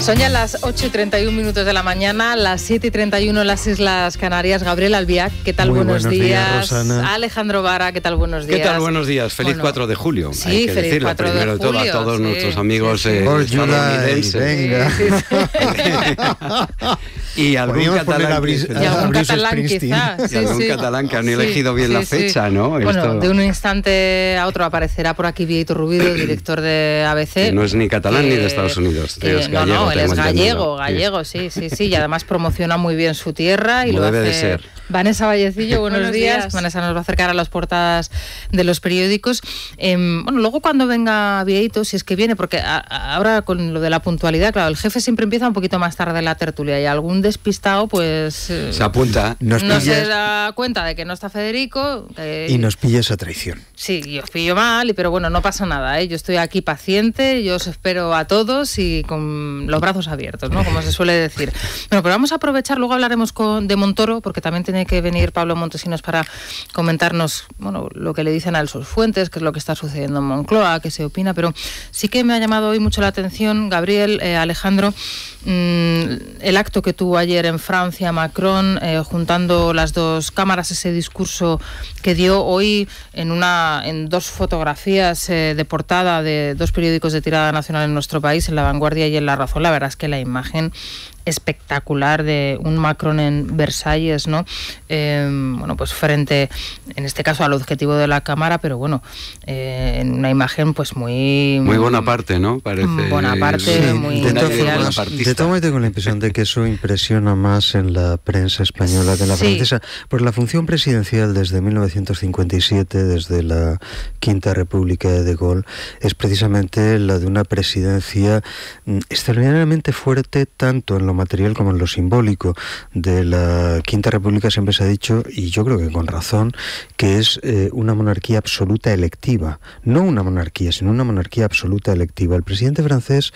Son ya las 8:31 de la mañana, las 7:31 en las Islas Canarias. Gabriel Albiac, ¿qué tal? Buenos días. Rosana. Alejandro Vara, ¿qué tal? Buenos días. ¿Qué tal? Buenos días. Feliz 4 de julio. Sí, hay que feliz decirlo 4 de primero de todo julio, a todos nuestros amigos estadounidenses. Venga. Y algún catalán, quizás. Y algún catalán que han elegido bien la fecha, ¿no? Bueno, de un instante a otro aparecerá por aquí Bieito Rubido, director de ABC. Que no es ni catalán ni de Estados Unidos. Es gallego, él es gallego, sí. Y además promociona muy bien su tierra y como lo debe hace. De ser. Vanessa Vallecillo, buenos días. Vanessa nos va a acercar a las portadas de los periódicos. Luego cuando venga Bieito, si es que viene, porque ahora con lo de la puntualidad, claro, el jefe siempre empieza un poquito más tarde la tertulia y algún despistado pues se apunta. No se da cuenta de que no está Federico. Y nos pilla esa traición. Sí, yo os pillo mal, pero bueno, no pasa nada, ¿eh? Yo estoy aquí paciente, yo os espero a todos y con los brazos abiertos, ¿no? Como se suele decir. Bueno, pero vamos a aprovechar, luego hablaremos de Montoro, porque también tiene que venir Pablo Montesinos para comentarnos, lo que le dicen a sus fuentes, qué es lo que está sucediendo en Moncloa, qué se opina, pero sí que me ha llamado hoy mucho la atención, Gabriel, Alejandro, el acto que tuvo ayer en Francia Macron, juntando las dos cámaras, ese discurso que dio hoy en dos fotografías de portada de dos periódicos de tirada nacional en nuestro país, en La Vanguardia y en La Razón. La verdad es que la imagen espectacular de un Macron en Versalles, ¿no? Pues frente, en este caso, al objetivo de la cámara, pero en una imagen pues muy Bonaparte, ¿no? Parece Bonaparte, muy de todas maneras tengo la impresión de que eso impresiona más en la prensa española que en la francesa, porque la función presidencial desde 1957, desde la Quinta República de Gaulle, es precisamente la de una presidencia extraordinariamente fuerte, tanto en lo material como en lo simbólico. De la Quinta República siempre se ha dicho, y yo creo que con razón, que es una monarquía absoluta electiva. No una monarquía, sino una monarquía absoluta electiva. El presidente francés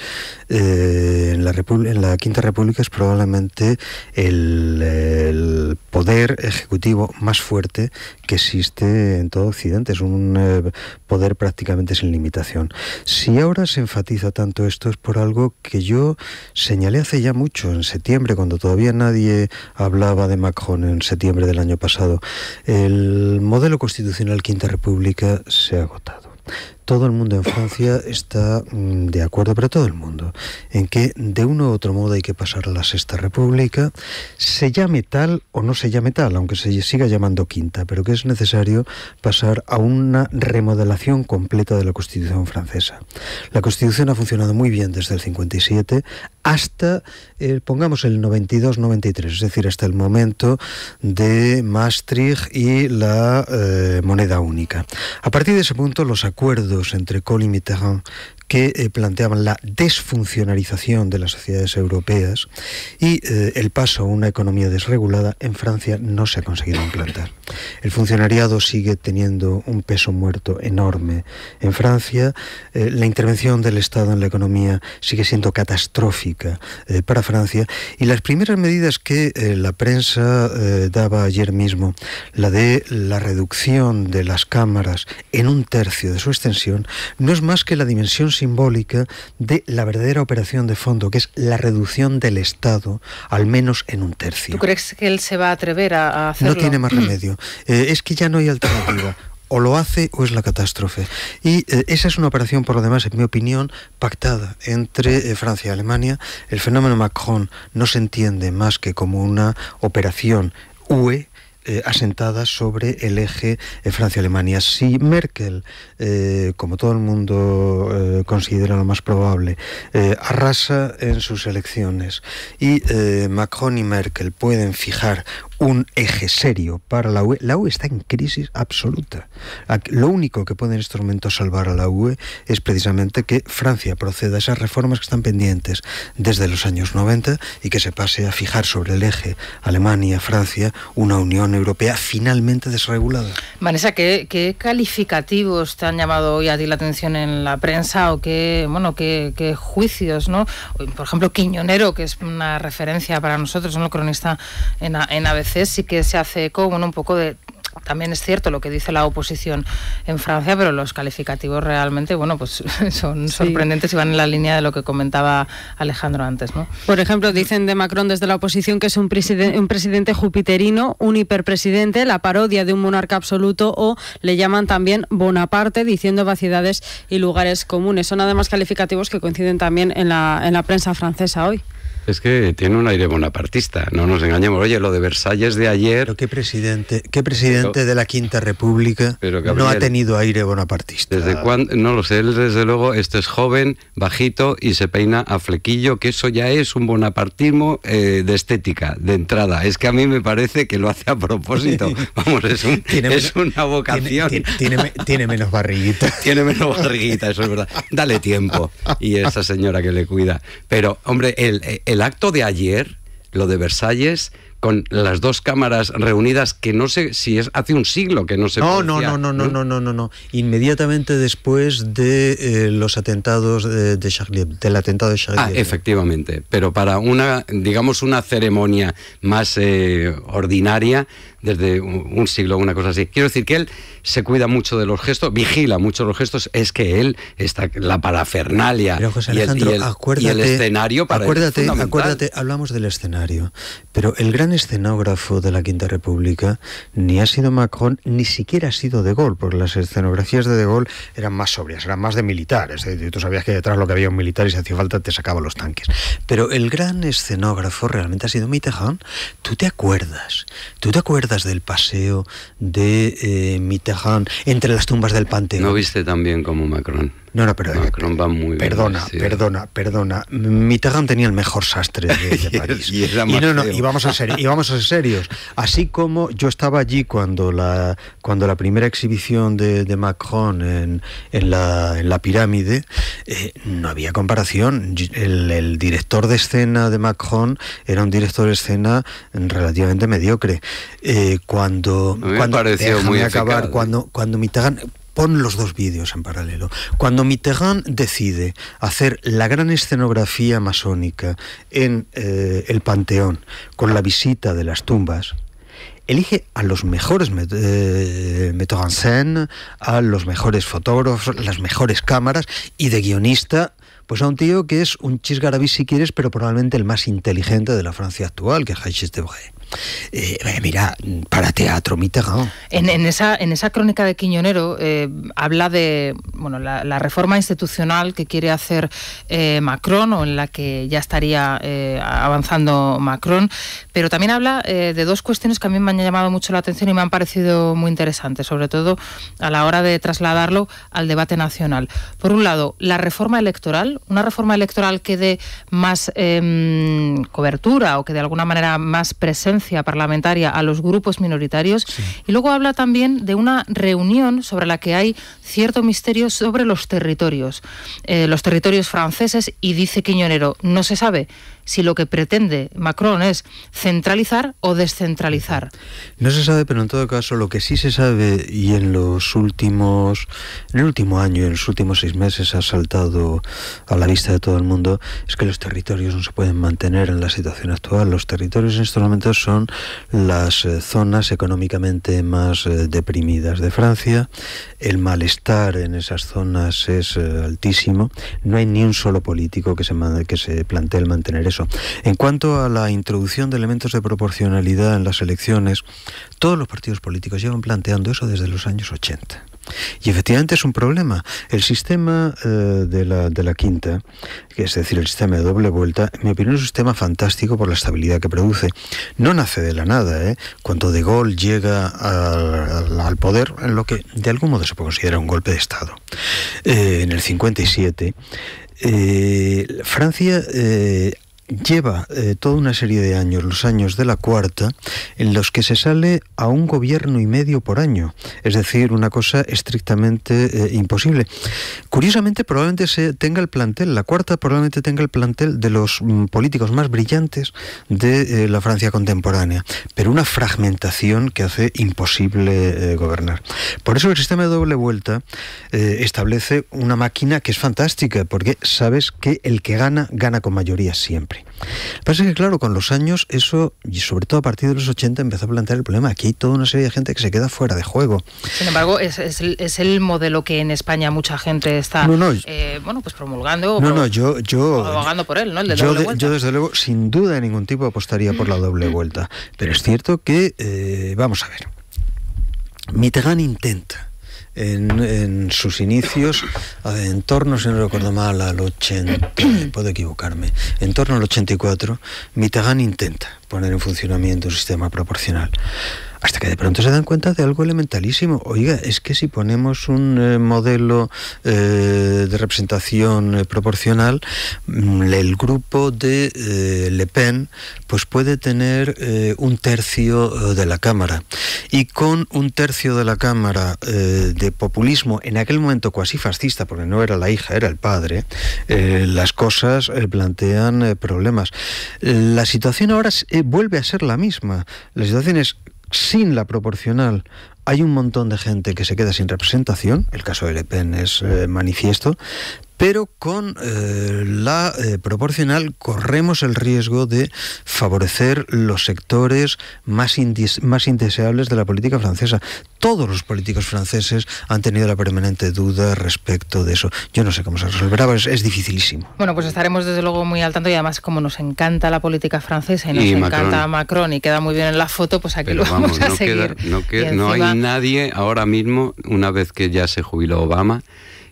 en la Quinta República es probablemente el poder ejecutivo más fuerte que existe en todo Occidente. Es un poder prácticamente sin limitación. Si ahora se enfatiza tanto esto es por algo que yo señalé hace ya mucho, en septiembre, cuando todavía nadie hablaba de Macron, en septiembre del año pasado. El modelo constitucional Quinta República se ha agotado. Todo el mundo en Francia está de acuerdo, pero todo el mundo, en que de uno u otro modo hay que pasar a la Sexta República, se llame tal o no se llame tal, aunque se siga llamando Quinta, pero que es necesario pasar a una remodelación completa de la Constitución francesa. La Constitución ha funcionado muy bien desde el 57 hasta, pongamos, el 92-93, es decir, hasta el momento de Maastricht y la moneda única. A partir de ese punto, los acuerdos entre Kohl y Mitterrand que planteaban la desfuncionalización de las sociedades europeas y el paso a una economía desregulada en Francia no se ha conseguido implantar. El funcionariado sigue teniendo un peso muerto enorme en Francia, la intervención del Estado en la economía sigue siendo catastrófica para Francia, y las primeras medidas que la prensa daba ayer mismo, la de la reducción de las cámaras en 1/3 de su extensión, no es más que la dimensión simbólica de la verdadera operación de fondo, que es la reducción del Estado, al menos en 1/3. ¿Tú crees que él se va a atrever a hacerlo? No tiene más remedio. Es que ya no hay alternativa. O lo hace o es la catástrofe. Y esa es una operación, por lo demás, en mi opinión, pactada entre Francia y Alemania. El fenómeno Macron no se entiende más que como una operación UE, asentada sobre el eje Francia-Alemania. Si Merkel, como todo el mundo considera lo más probable, arrasa en sus elecciones y Macron y Merkel pueden fijar un eje serio para la UE está en crisis absoluta. Lo único que puede en estos momentos salvar a la UE es precisamente que Francia proceda a esas reformas que están pendientes desde los años 90 y que se pase a fijar sobre el eje Alemania-Francia una Unión Europea finalmente desregulada. Vanessa, ¿qué calificativos te han llamado hoy a ti la atención en la prensa o qué juicios, ¿no? Por ejemplo, Quiñonero, que es una referencia para nosotros, ¿no? El cronista en ABC, sí que se hace eco, un poco de también es cierto lo que dice la oposición en Francia, pero los calificativos realmente, bueno, pues son sorprendentes y van en la línea de lo que comentaba Alejandro antes, ¿no? Por ejemplo, dicen de Macron desde la oposición que es un presidente jupiterino, un hiperpresidente, la parodia de un monarca absoluto, o le llaman también Bonaparte, diciendo vaciedades y lugares comunes. Son además calificativos que coinciden también en la prensa francesa hoy. Es que tiene un aire bonapartista, no nos engañemos. Oye, lo de Versalles de ayer... Pero ¿qué presidente de la Quinta República no ha tenido aire bonapartista? ¿Desde cuándo? No lo sé, él desde luego es joven, bajito y se peina a flequillo, que eso ya es un bonapartismo de estética, de entrada. Es que a mí me parece que lo hace a propósito. Vamos, es una vocación. Tiene menos barriguita. Tiene menos barriguita, eso es verdad. Dale tiempo. Y esa señora que le cuida. Pero, hombre, el acto de ayer, lo de Versalles, con las dos cámaras reunidas, que no sé si es hace un siglo que no se producía. No. Inmediatamente después de los atentados del atentado de Charlie Hebdo. Efectivamente. Pero para una ceremonia más ordinaria, desde un siglo, una cosa así. Quiero decir que él se cuida mucho de los gestos, vigila mucho los gestos, es que él está la parafernalia. Pero José Alejandro, y el escenario para acuérdate, hablamos del escenario, pero el gran escenógrafo de la Quinta República ni ha sido Macron, ni siquiera ha sido De Gaulle, porque las escenografías de Gaulle eran más sobrias, eran más de militares. Tú sabías que detrás lo que había un militar y si hacía falta te sacaban los tanques. Pero el gran escenógrafo realmente ha sido Mitterrand. ¿Tú te acuerdas del paseo de Mitterrand entre las tumbas del Panteón? ¿No viste tan bien como Macron? No, pero Macron va muy bien. Perdona. Mitterrand tenía el mejor sastre de París. y vamos a ser serios. Así como yo estaba allí cuando la primera exhibición de Macron en la pirámide, no había comparación. El director de escena de Macron era un director de escena relativamente mediocre. Cuando Mitterrand... Pon los dos vídeos en paralelo. Cuando Mitterrand decide hacer la gran escenografía masónica en el Panteón, con la visita de las tumbas, elige a los mejores metteurs en scène, a los mejores fotógrafos, las mejores cámaras, y de guionista, pues a un tío que es un chisgarabí si quieres, pero probablemente el más inteligente de la Francia actual, que es Hachis Debray. Mira, para teatro Mitterrand. En esa crónica de Quiñonero habla de la reforma institucional que quiere hacer Macron, o en la que ya estaría avanzando Macron, pero también habla de dos cuestiones que a mí me han llamado mucho la atención y me han parecido muy interesantes, sobre todo a la hora de trasladarlo al debate nacional. Por un lado, la reforma electoral, una reforma electoral que dé más cobertura o que de alguna manera más presencia parlamentaria a los grupos minoritarios, sí. Y luego habla también de una reunión sobre la que hay cierto misterio sobre los territorios franceses, y dice Quiñonero, no se sabe si lo que pretende Macron es centralizar o descentralizar. No se sabe, pero en todo caso lo que sí se sabe, y en el último año y en los últimos 6 meses ha saltado a la vista de todo el mundo, es que los territorios no se pueden mantener en la situación actual. Los territorios en estos momentos son las zonas económicamente más deprimidas de Francia. El malestar en esas zonas es altísimo. No hay ni un solo político que se plantee el mantener eso. En cuanto a la introducción de elementos de proporcionalidad en las elecciones, todos los partidos políticos llevan planteando eso desde los años 80. Y efectivamente es un problema. El sistema de la Quinta, que es decir, el sistema de doble vuelta, en mi opinión es un sistema fantástico por la estabilidad que produce. No nace de la nada, Cuando De Gaulle llega al poder, en lo que de algún modo se puede considerar un golpe de Estado, en el 57, Francia lleva toda una serie de años, los años de la Cuarta, en los que se sale a 1,5 gobiernos por año. Es decir, una cosa estrictamente imposible. Curiosamente, probablemente la Cuarta probablemente tenga el plantel de los políticos más brillantes de la Francia contemporánea, pero una fragmentación que hace imposible gobernar. Por eso el sistema de doble vuelta establece una máquina que es fantástica, porque sabes que el que gana con mayoría siempre. siempre. Lo que pasa es que, claro, con los años eso, y sobre todo a partir de los 80, empezó a plantear el problema. Aquí hay toda una serie de gente que se queda fuera de juego. Sin embargo, es el modelo que en España mucha gente está pues promulgando o abogando por él, ¿no? El de doble vuelta. Yo, desde luego, sin duda de ningún tipo apostaría por la doble vuelta. Pero es cierto que, vamos a ver, Mitterrand intenta en sus inicios, en torno, si no recuerdo mal, al 80, puedo equivocarme, en torno al 84, Mitterrand intenta poner en funcionamiento un sistema proporcional. Hasta que de pronto se dan cuenta de algo elementalísimo. Oiga, es que si ponemos un modelo de representación proporcional, el grupo de Le Pen pues puede tener un tercio de la Cámara. Y con un tercio de la Cámara de populismo, en aquel momento cuasi fascista, porque no era la hija, era el padre, las cosas plantean problemas. La situación ahora vuelve a ser la misma. La situación es, sin la proporcional, hay un montón de gente que se queda sin representación, el caso de Le Pen es manifiesto, pero con la proporcional corremos el riesgo de favorecer los sectores más indeseables de la política francesa. Todos los políticos franceses han tenido la permanente duda respecto de eso. Yo no sé cómo se resolverá, pero es dificilísimo. Bueno, pues estaremos desde luego muy al tanto, y además como nos encanta la política francesa y nos encanta Macron y queda muy bien en la foto, pues aquí pero lo vamos a seguir. No hay nadie ahora mismo, una vez que ya se jubiló Obama,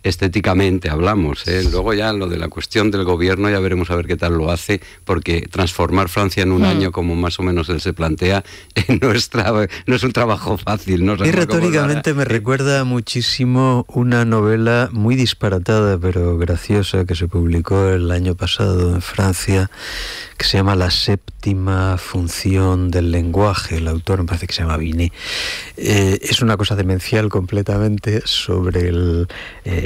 estéticamente hablamos, ¿eh? Luego ya lo de la cuestión del gobierno ya veremos a ver qué tal lo hace, porque transformar Francia en un año, como más o menos él se plantea, no es un trabajo fácil. No y retóricamente me recuerda muchísimo una novela muy disparatada pero graciosa que se publicó el año pasado en Francia, que se llama La séptima función del lenguaje. El autor me parece que se llama Binet. Es una cosa demencial completamente sobre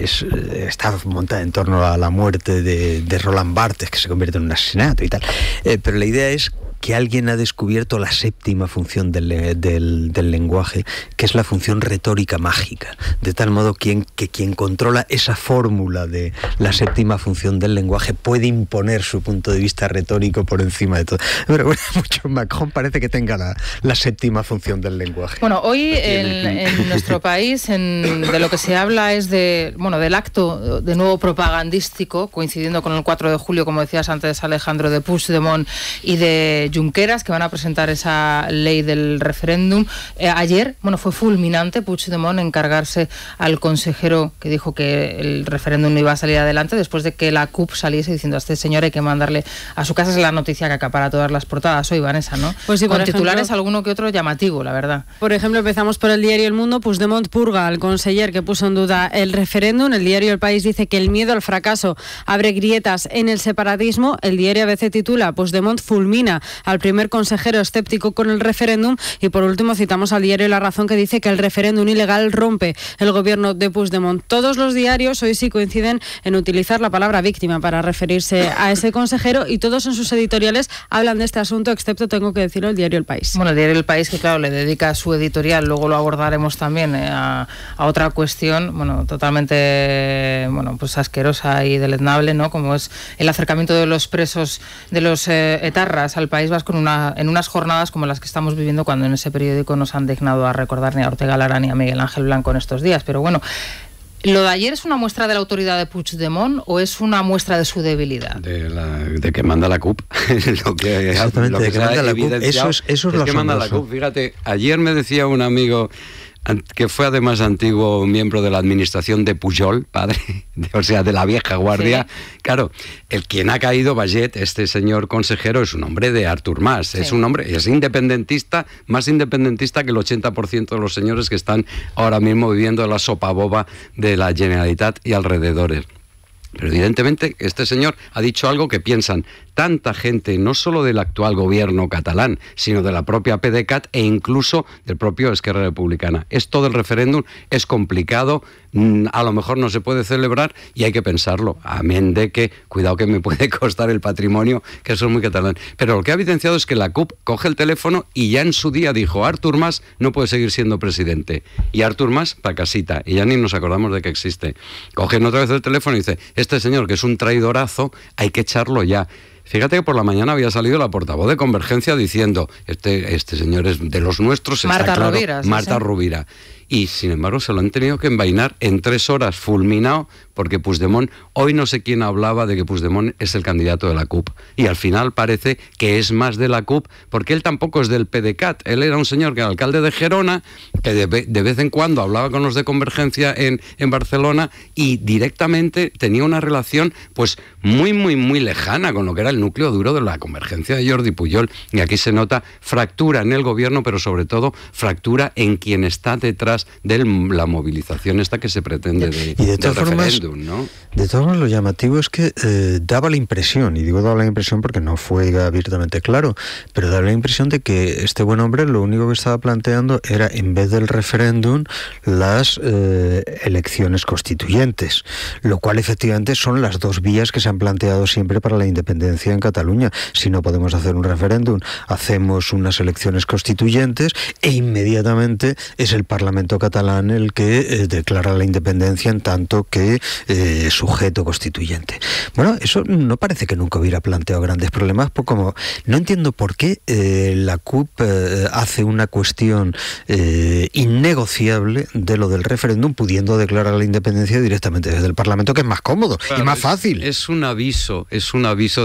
está montada en torno a la muerte de Roland Barthes, que se convierte en un asesinato y tal. Pero la idea es que alguien ha descubierto la séptima función del lenguaje, que es la función retórica mágica, de tal modo que quien controla esa fórmula de la séptima función del lenguaje puede imponer su punto de vista retórico por encima de todo. Pero bueno, mucho Macron parece que tenga la séptima función del lenguaje. Bueno, hoy en nuestro país de lo que se habla es del acto de nuevo propagandístico, coincidiendo con el 4 de julio, como decías antes, Alejandro, de Puigdemont y de Junqueras, que van a presentar esa ley del referéndum. Ayer, fue fulminante Puigdemont encargarse al consejero que dijo que el referéndum no iba a salir adelante, después de que la CUP saliese diciendo a este señor hay que mandarle a su casa. Es la noticia que acapara todas las portadas hoy, Vanessa, ¿no? Pues sí, con titulares alguno que otro llamativo, la verdad. Por ejemplo, empezamos por el diario El Mundo. Puigdemont purga al conseller que puso en duda el referéndum. El diario El País dice que el miedo al fracaso abre grietas en el separatismo. El diario ABC titula: Puigdemont fulmina al primer consejero escéptico con el referéndum. Y por último citamos al diario La Razón, que dice que el referéndum ilegal rompe el gobierno de Puigdemont. Todos los diarios hoy sí coinciden en utilizar la palabra víctima para referirse a ese consejero, y todos en sus editoriales hablan de este asunto, excepto, tengo que decirlo, el diario El País. Bueno, el diario El País, que claro, le dedica su editorial, luego lo abordaremos también a otra cuestión, totalmente pues asquerosa y deleznable, ¿no? Como es el acercamiento de los presos, de los etarras al País Vasco en unas jornadas como las que estamos viviendo, cuando en ese periódico nos han dignado a recordar ni a Ortega Lara ni a Miguel Ángel Blanco en estos días. Pero bueno, ¿lo de ayer es una muestra de la autoridad de Puigdemont o es una muestra de su debilidad? De que manda la CUP. Exactamente, de que manda la CUP. Eso es lo que manda la CUP. Fíjate, ayer me decía un amigo que fue además antiguo miembro de la administración de Pujol, padre, de la vieja guardia. Sí. Claro, quien ha caído, Vallet, este señor consejero, es un hombre de Artur Mas. Sí. Es independentista, más independentista que el 80% de los señores que están ahora mismo viviendo la sopa boba de la Generalitat y alrededores. Pero evidentemente este señor ha dicho algo que piensan tanta gente, no solo del actual gobierno catalán, sino de la propia PDeCAT e incluso del propio Esquerra Republicana. Esto del referéndum es complicado, a lo mejor no se puede celebrar y hay que pensarlo, amén de que, cuidado que me puede costar el patrimonio, que eso es muy catalán. Pero lo que ha evidenciado es que la CUP coge el teléfono y ya en su día dijo: Artur Mas no puede seguir siendo presidente. Y Artur Mas pa' casita, y ya ni nos acordamos de que existe. Cogen otra vez el teléfono y dice: este señor, que es un traidorazo, hay que echarlo ya. Fíjate que por la mañana había salido la portavoz de Convergencia diciendo, este señor es de los nuestros, Marta está claro, Rovira, sí, Marta sí. Rovira. Y sin embargo se lo han tenido que envainar en 3 horas fulminado, porque Puigdemont, hoy no sé quién hablaba de que Puigdemont es el candidato de la CUP, y al final parece que es más de la CUP, porque él tampoco es del PDeCAT, él era un señor que era alcalde de Gerona, que de vez en cuando hablaba con los de Convergencia en Barcelona, y directamente tenía una relación pues muy lejana con lo que era el núcleo duro de la Convergencia de Jordi Pujol, y aquí se nota fractura en el gobierno, pero sobre todo fractura en quien está detrás de la movilización esta que se pretende del referéndum, ¿no? De todas formas, lo llamativo es que daba la impresión, y digo daba la impresión porque no fue abiertamente claro, pero daba la impresión de que este buen hombre lo único que estaba planteando era, en vez del referéndum, las elecciones constituyentes, lo cual efectivamente son las dos vías que se han planteado siempre para la independencia en Cataluña. Si no podemos hacer un referéndum, hacemos unas elecciones constituyentes e inmediatamente es el Parlamento catalán el que declara la independencia en tanto que sujeto constituyente. Bueno, eso no parece que nunca hubiera planteado grandes problemas, pues como no entiendo por qué la CUP hace una cuestión innegociable de lo del referéndum, pudiendo declarar la independencia directamente desde el Parlamento, que es más cómodo, claro, y más fácil. Es un aviso,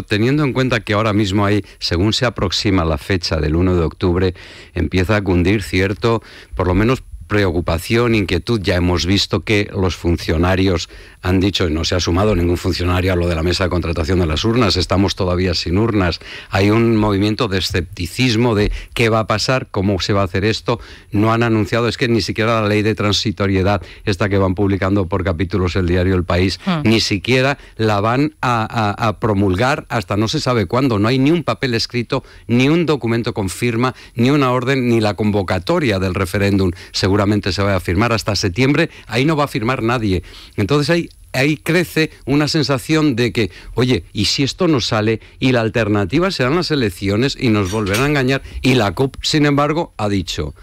teniendo en cuenta que ahora mismo hay, según se aproxima la fecha del 1 de octubre, empieza a cundir cierto, por lo menos, preocupación, inquietud. Ya hemos visto que los funcionarios han dicho, y no se ha sumado ningún funcionario a lo de la mesa de contratación de las urnas, estamos todavía sin urnas, hay un movimiento de escepticismo de qué va a pasar, cómo se va a hacer esto, no han anunciado, es que ni siquiera la ley de transitoriedad, esta que van publicando por capítulos el diario El País, ni siquiera la van a promulgar hasta no se sabe cuándo, no hay ni un papel escrito, ni un documento con firma, ni una orden, ni la convocatoria del referéndum seguramente se va a firmar hasta septiembre, ahí no va a firmar nadie. Entonces ahí crece una sensación de que, oye, ¿y si esto no sale? Y la alternativa serán las elecciones y nos volverán a engañar. Y la CUP, sin embargo, ha dicho,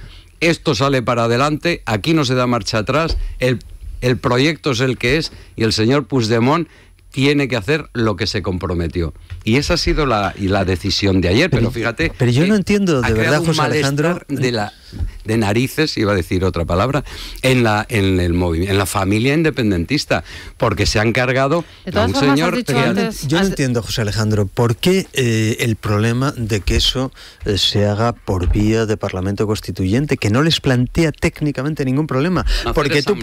esto sale para adelante, aquí no se da marcha atrás, el proyecto es el que es, y el señor Puigdemont tiene que hacer lo que se comprometió. Y esa ha sido la decisión de ayer, pero fíjate... Pero yo no entiendo, de verdad, José Alejandro... de narices, iba a decir otra palabra, en la familia independentista, porque se han cargado a un señor... Yo no entiendo, José Alejandro, ¿por qué el problema de que eso se haga por vía de Parlamento Constituyente, que no les plantea técnicamente ningún problema? Porque tú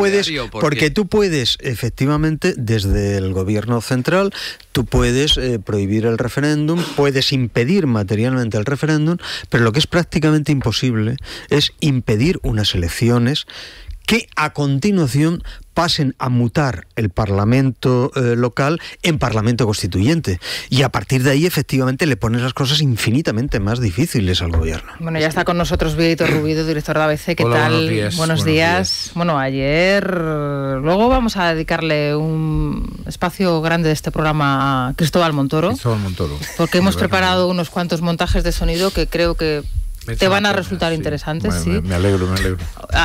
puedes, efectivamente, desde el gobierno central, tú puedes prohibir el referéndum, puedes impedir materialmente el referéndum, pero lo que es prácticamente imposible es impedir unas elecciones que a continuación pasen a mutar el Parlamento local en Parlamento Constituyente. Y a partir de ahí, efectivamente, le pones las cosas infinitamente más difíciles al gobierno. Bueno, ya está con nosotros Víctor Rubido, director de ABC. ¿Qué Hola, tal? Buenos días. Buenos días. Bueno, ayer... Luego vamos a dedicarle un espacio grande de este programa a Cristóbal Montoro. Porque hemos preparado unos cuantos montajes de sonido que creo que te van a resultar interesantes. Bueno, sí. Me alegro.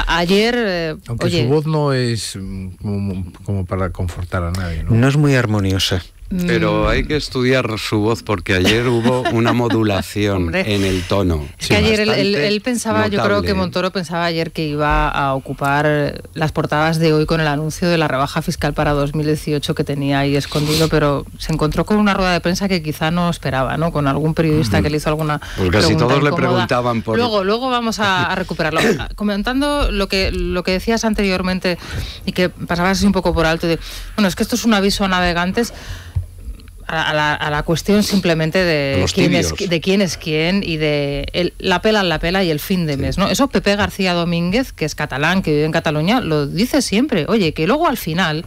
Ayer... Aunque su voz no es como para confortar a nadie, ¿no? No es muy armoniosa. Pero hay que estudiar su voz porque ayer hubo una modulación en el tono. Es que ayer él pensaba, notable. Yo creo que Montoro pensaba ayer que iba a ocupar las portadas de hoy con el anuncio de la rebaja fiscal para 2018 que tenía ahí escondido, pero se encontró con una rueda de prensa que quizá no esperaba, ¿no? Con algún periodista que le hizo alguna pregunta casi todos incómoda. Le preguntaban por... Luego vamos a recuperarlo. Comentando lo que decías anteriormente y que pasabas así un poco por alto, bueno, es que esto es un aviso a navegantes. A la cuestión simplemente de quién es quién y de la pela y el fin de mes, ¿no? Eso Pepe García Domínguez, que es catalán, que vive en Cataluña, lo dice siempre. Oye, que luego al final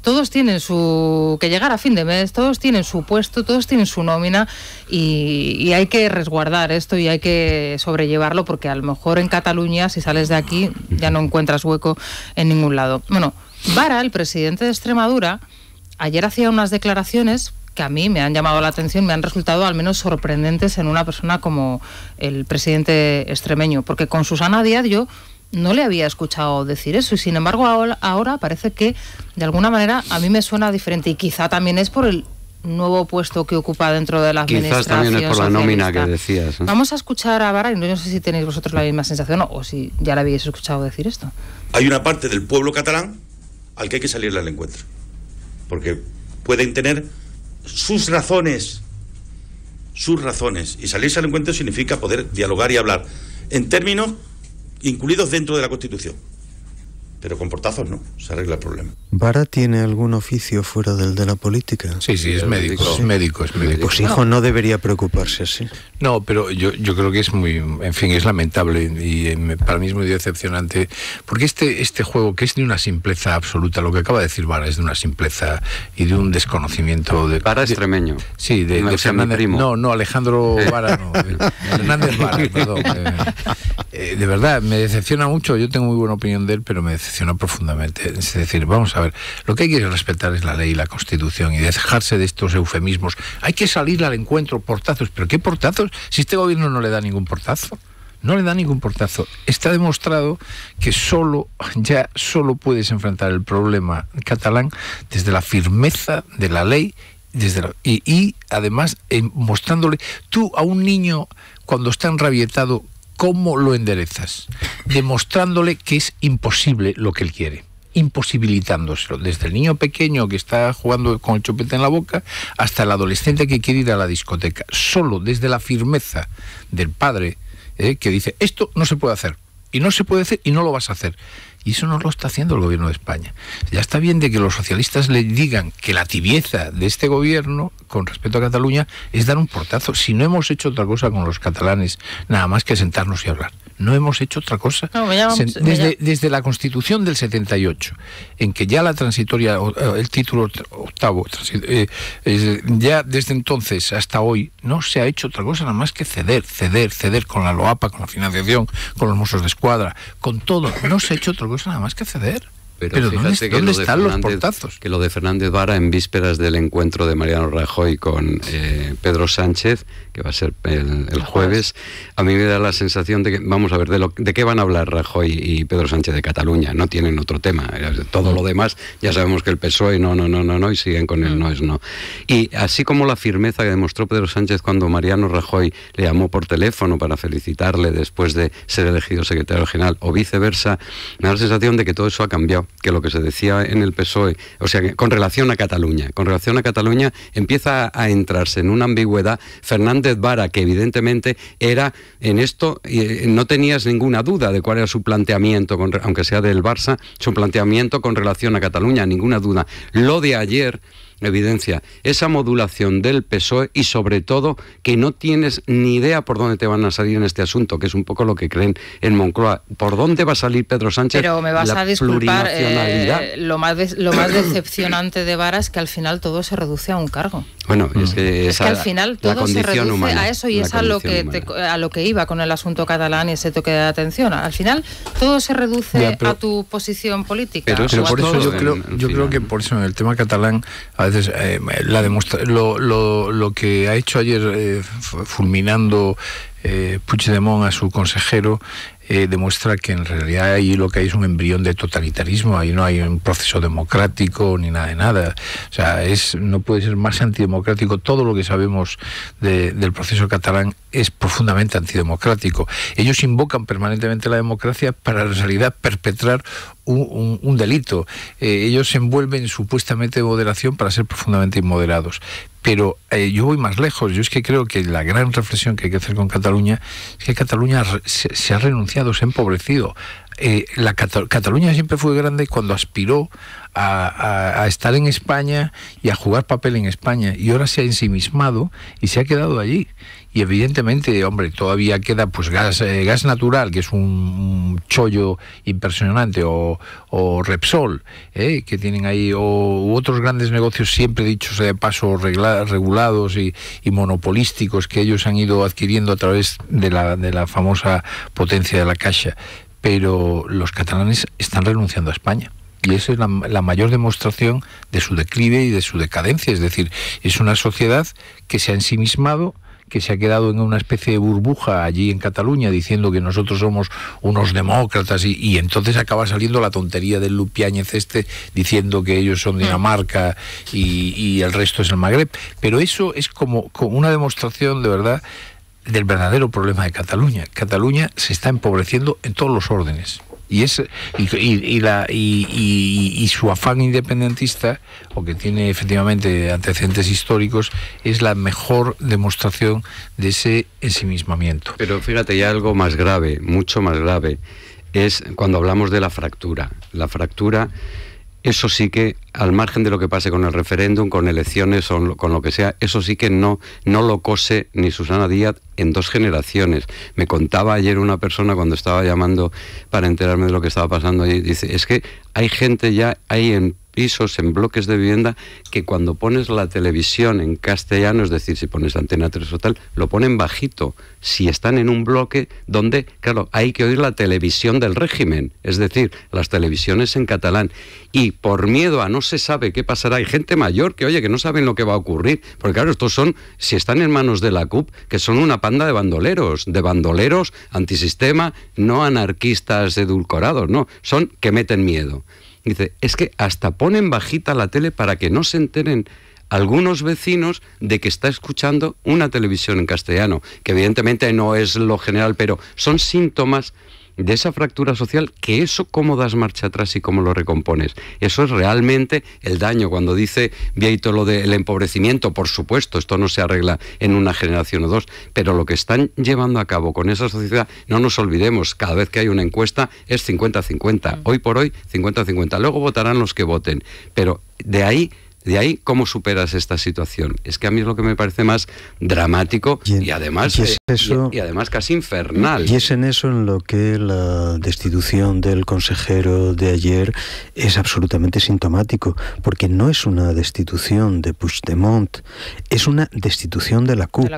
todos tienen que llegar a fin de mes, todos tienen su puesto, todos tienen su nómina y hay que resguardar esto y hay que sobrellevarlo porque a lo mejor en Cataluña, si sales de aquí, ya no encuentras hueco en ningún lado. Bueno, Vara, el presidente de Extremadura, ayer hacía unas declaraciones que a mí me han llamado la atención, me han resultado al menos sorprendentes en una persona como el presidente extremeño, porque con Susana Díaz yo no le había escuchado decir eso y sin embargo ahora parece que de alguna manera a mí me suena diferente y quizá también es por nuevo puesto que ocupa dentro de la administración. Quizás también es por la nómina que decías, ¿no? Vamos a escuchar a Vara, y no sé si tenéis vosotros la misma sensación o si ya la habéis escuchado decir esto. Hay una parte del pueblo catalán al que hay que salirle al encuentro, porque pueden tener sus razones, y salirse al encuentro significa poder dialogar y hablar en términos incluidos dentro de la Constitución. Pero con portazos no, se arregla el problema. ¿Vara tiene algún oficio fuera del de la política? Sí, es médico. Es médico. Pues hijo, no debería preocuparse así. No, pero yo creo que es muy, en fin, es lamentable y para mí es muy decepcionante, porque este juego, que es de una simpleza absoluta, lo que acaba de decir Vara es de una simpleza y de un desconocimiento de... Vara extremeño. Sí, de Fernández. Primo. No, Alejandro Vara no. Fernández Vara, perdón. De verdad, me decepciona mucho. Yo tengo muy buena opinión de él, pero me decepciona profundamente. Es decir, vamos a ver, lo que hay que respetar es la ley y la Constitución y dejarse de estos eufemismos. Hay que salir al encuentro, portazos. ¿Pero qué portazos? Si este gobierno no le da ningún portazo. No le da ningún portazo. Está demostrado que solo puedes enfrentar el problema catalán desde la firmeza de la ley y además mostrándole tú a un niño cuando está enrabietado, ¿cómo lo enderezas? Demostrándole que es imposible lo que él quiere, imposibilitándoselo, desde el niño pequeño que está jugando con el chupete en la boca hasta el adolescente que quiere ir a la discoteca. Solo desde la firmeza del padre que dice, esto no se puede hacer, y no se puede hacer y no lo vas a hacer. Y eso no lo está haciendo el gobierno de España. Ya está bien de que los socialistas le digan que la tibieza de este gobierno con respecto a Cataluña es dar un portazo. Si no hemos hecho otra cosa con los catalanes, nada más que sentarnos y hablar. No hemos hecho otra cosa. No, desde la Constitución del 78, en que ya la transitoria, el título octavo, ya desde entonces hasta hoy, no se ha hecho otra cosa nada más que ceder con la LOAPA, con la financiación, con los Mossos de Escuadra, con todo. No se ha hecho otra cosa nada más que ceder. Pero ¿dónde están los portazos? Que lo de Fernández Vara en vísperas del encuentro de Mariano Rajoy con Pedro Sánchez, que va a ser el jueves, a mí me da la sensación de que, vamos a ver, ¿de qué van a hablar Rajoy y Pedro Sánchez? De Cataluña, no tienen otro tema. Todo lo demás, ya sabemos que el PSOE no, y siguen con el no es no. Y así como la firmeza que demostró Pedro Sánchez cuando Mariano Rajoy le llamó por teléfono para felicitarle después de ser elegido secretario general, o viceversa, me da la sensación de que todo eso ha cambiado, que lo que se decía en el PSOE, o sea, que con relación a Cataluña empieza a entrarse en una ambigüedad. Fernández Vara, que evidentemente era en esto, no tenías ninguna duda de cuál era su planteamiento, aunque sea del Barça, su planteamiento con relación a Cataluña, ninguna duda. Lo de ayer evidencia esa modulación del PSOE y sobre todo que no tienes ni idea por dónde te van a salir en este asunto, que es un poco lo que creen en Moncloa. ¿Por dónde va a salir Pedro Sánchez? Pero me vas a disculpar, lo más decepcionante de Vara es que al final todo se reduce a un cargo. Bueno, es que al final todo se reduce humana, a eso, y es a lo que iba con el asunto catalán y ese toque de atención. Al final todo se reduce a tu posición política. Pero por eso yo creo que por eso en el tema catalán a veces lo que ha hecho ayer fulminando Puigdemont a su consejero demuestra que en realidad ahí lo que hay es un embrión de totalitarismo. Ahí no hay un proceso democrático ni nada de nada. O sea, no puede ser más antidemocrático. Todo lo que sabemos del proceso catalán es profundamente antidemocrático. Ellos invocan permanentemente la democracia para en realidad perpetrar un delito. Ellos se envuelven supuestamente de moderación para ser profundamente inmoderados. Pero yo voy más lejos. Yo es que creo que la gran reflexión que hay que hacer con Cataluña es que Cataluña se ha renunciado, se ha empobrecido. Cataluña siempre fue grande cuando aspiró a estar en España y a jugar papel en España, y ahora se ha ensimismado y se ha quedado allí. Y evidentemente, hombre, todavía queda pues gas natural, que es un chollo impresionante, o Repsol, que tienen ahí, u otros grandes negocios, siempre dichos de paso, regulados y monopolísticos, que ellos han ido adquiriendo a través de la famosa potencia de la Caixa. Pero los catalanes están renunciando a España. Y esa es la mayor demostración de su declive y de su decadencia. Es decir, es una sociedad que se ha ensimismado, que se ha quedado en una especie de burbuja allí en Cataluña diciendo que nosotros somos unos demócratas y entonces acaba saliendo la tontería del Lupiáñez diciendo que ellos son Dinamarca y el resto es el Magreb. Pero eso es como una demostración de verdad del verdadero problema de Cataluña. Cataluña se está empobreciendo en todos los órdenes. Y su afán independentista, o que tiene efectivamente antecedentes históricos, es la mejor demostración de ese ensimismamiento. Pero fíjate, ya algo más grave, mucho más grave, es cuando hablamos de la fractura. La fractura, eso sí que, al margen de lo que pase con el referéndum, con elecciones o con lo que sea, eso sí que no lo cose ni Susana Díaz en 2 generaciones. Me contaba ayer una persona cuando estaba llamando para enterarme de lo que estaba pasando allí, dice, es que hay gente ya, hay en pisos, en bloques de vivienda, que cuando pones la televisión en castellano, es decir, si pones Antena 3 o tal, lo ponen bajito. Si están en un bloque donde, claro, hay que oír la televisión del régimen, es decir, las televisiones en catalán. Y por miedo a no se sabe qué pasará, hay gente mayor que, oye, que no saben lo que va a ocurrir, porque claro, estos son, si están en manos de la CUP, que son una panda de bandoleros antisistema, no anarquistas edulcorados, no, son que meten miedo. Dice, es que hasta ponen bajita la tele para que no se enteren algunos vecinos de que está escuchando una televisión en castellano, que evidentemente no es lo general, pero son síntomas de esa fractura social, que eso cómo das marcha atrás y cómo lo recompones. Eso es realmente el daño. Cuando dice Vieito lo del empobrecimiento, por supuesto, esto no se arregla en una generación o 2, pero lo que están llevando a cabo con esa sociedad, no nos olvidemos, cada vez que hay una encuesta es 50-50. Hoy por hoy, 50-50. Luego votarán los que voten. Pero de ahí, ¿cómo superas esta situación? Es que a mí es lo que me parece más dramático y además casi infernal. Y es en eso en lo que la destitución del consejero de ayer es absolutamente sintomático, porque no es una destitución de Puigdemont, es una destitución de la CUP.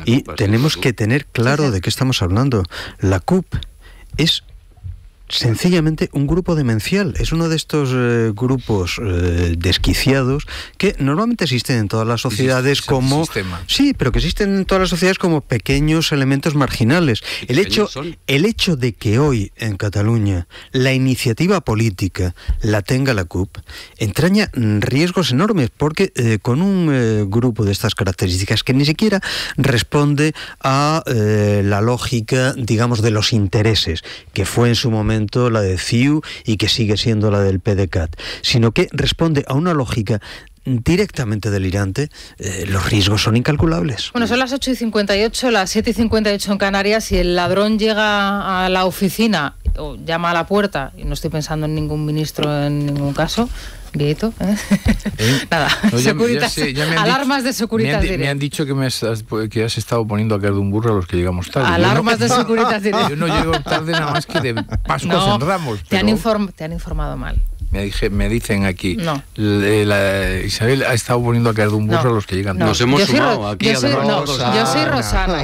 Y tenemos que tener claro de qué estamos hablando. La CUP es sencillamente un grupo demencial, es uno de estos grupos desquiciados que normalmente existen en todas las sociedades como... Sí, pero que existen en todas las sociedades como pequeños elementos marginales. El hecho de que hoy en Cataluña la iniciativa política la tenga la CUP entraña riesgos enormes, porque con un grupo de estas características que ni siquiera responde a la lógica, digamos, de los intereses, que fue en su momento la de CiU y que sigue siendo la del PDeCAT, sino que responde a una lógica directamente delirante, los riesgos son incalculables. Bueno, son las 8:58, las 7:58 en Canarias, y el ladrón llega a la oficina o llama a la puerta, y no estoy pensando en ningún ministro en ningún caso, Vieito, nada, no, alarmas de Securitas Direct. Me han dicho que has estado poniendo a caer de un burro a los que llegamos tarde. Alarmas de Securitas Direct. Yo no llego tarde nada más que de Pascuas en Ramos. Te han informado mal. Me dicen aquí, Isabel ha estado poniendo a caer de un burro a los que llegan. Nos hemos sumado aquí. Yo soy Rosana.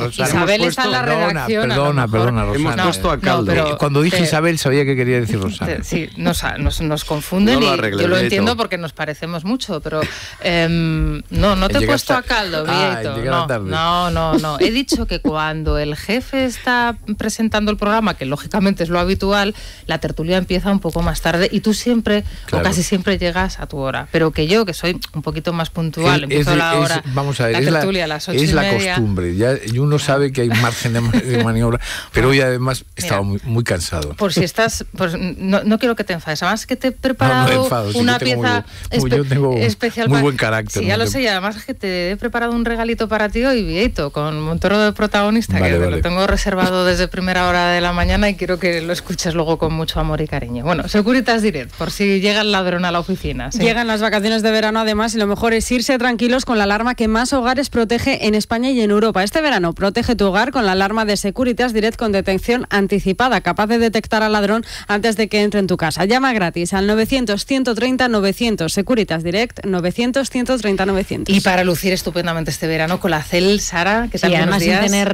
Isabel está en la redacción. Perdona, Rosana. Hemos puesto a caldo. Cuando dije Isabel sabía que quería decir Rosana. Sí, nos confunden, y yo lo entiendo porque nos parecemos mucho, pero no te he puesto a caldo, Vieito. No. He dicho que cuando el jefe está presentando el programa, que lógicamente es lo habitual, la tertulia empieza un poco más tarde y tú siempre, o casi siempre, llegas a tu hora, pero que yo, que soy un poquito más puntual, empiezo la hora, vamos a ver, la tertulia a las 8:30. Es la costumbre, y uno sabe que hay margen de maniobra, pero hoy además estaba muy cansado. Por si estás, no quiero que te enfades, además que te he preparado una pieza especial muy buen carácter. Sí, ya lo sé, y además que te he preparado un regalito para ti hoy, Vieito, con Montoro de protagonista, lo tengo reservado desde primera hora de la mañana y quiero que lo escuches luego con mucho amor y cariño. Bueno, Securitas Direct, por si llega el ladrón a la oficina. ¿Sí? Llegan las vacaciones de verano, además, y lo mejor es irse tranquilos con la alarma que más hogares protege en España y en Europa. Este verano protege tu hogar con la alarma de Securitas Direct con detección anticipada, capaz de detectar al ladrón antes de que entre en tu casa. Llama gratis al 900-130-900. Securitas Direct, 900-130-900. Y para lucir estupendamente este verano con la CEL, Sara, ¿qué tal? Y además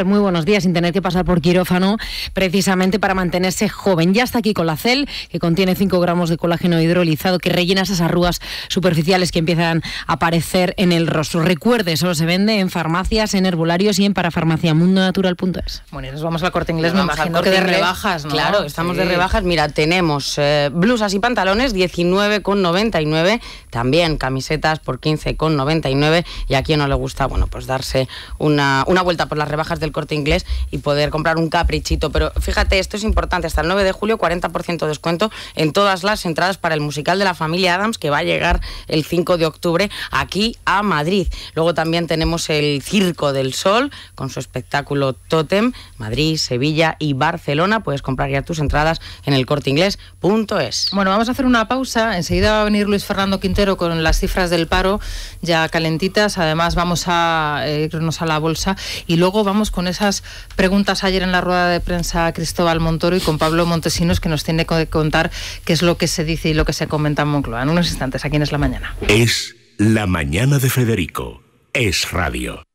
muy buenos días, sin tener que pasar por quirófano, precisamente para mantenerse joven. Ya está aquí con la CEL, que contiene 5 5 gramos de colágeno hidrolizado que rellena esas arrugas superficiales que empiezan a aparecer en el rostro. Recuerde, solo se vende en farmacias, en herbolarios y en parafarmaciamundonatural.es. Bueno, y nos vamos al Corte Inglés, me imagino que de rebajas, ¿no? Claro, estamos de rebajas. Mira, tenemos blusas y pantalones 19,99, también camisetas por 15,99, y a quien no le gusta, bueno, pues darse una vuelta por las rebajas del Corte Inglés y poder comprar un caprichito. Pero fíjate, esto es importante, hasta el 9 de julio 40% de descuento en todas las entradas para el musical de la familia Addams, que va a llegar el 5 de octubre aquí a Madrid. Luego también tenemos el Circo del Sol con su espectáculo Tótem, Madrid, Sevilla y Barcelona. Puedes comprar ya tus entradas en elcorteinglés.es. Bueno, vamos a hacer una pausa. Enseguida va a venir Luis Fernando Quintero con las cifras del paro ya calentitas. Además vamos a irnos a la bolsa y luego vamos con esas preguntas ayer en la rueda de prensa Cristóbal Montoro y con Pablo Montesinos, que nos tiene que contar qué es lo que se dice y lo que se comenta en Moncloa. En unos instantes, aquí en Es la Mañana. Es la mañana de Federico. Es radio.